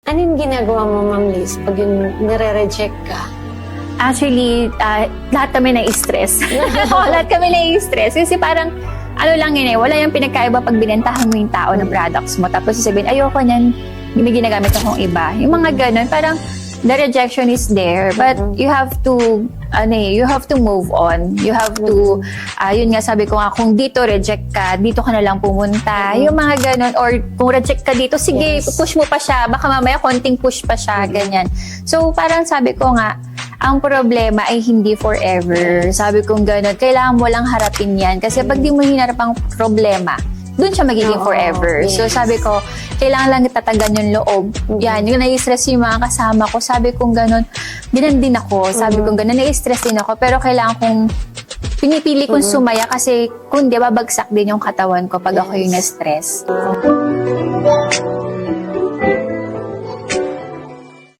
Anong ginagawa mo, Ma'am Liz, pag yung nare-reject ka? Actually, lahat kami na-stress. Lahat kami na-stress. Kasi parang, ano lang yun wala yung pinagkaiba pag binentahan mo yung tao ng products mo. Tapos sasabihin, ayoko niyan, may ginagamit akong iba. Yung mga ganun, parang the rejection is there. But you have to, you have to move on. You have to, yun nga sabi ko nga, kung dito reject ka, dito ka na lang pumunta. Yung mga ganun. Or kung reject ka dito, sige, push mo pa siya. Baka mamaya konting push pa siya, ganyan. So parang sabi ko nga, ang problema ay hindi forever. Sabi kong gano'n, kailangan mo lang harapin yan. Kasi pag di mo hinarap ang problema, dun siya magiging forever. Yes. So sabi ko, kailangan lang tatagan yung loob. Yan, yung nai-stress yung mga kasama ko. Sabi kong gano'n, ginan din ako. Sabi kong gano'n, nai-stress din ako. Pero kailangan kong, pinipili kong sumaya kasi kung di babagsak din yung katawan ko pag ako yung na-stress.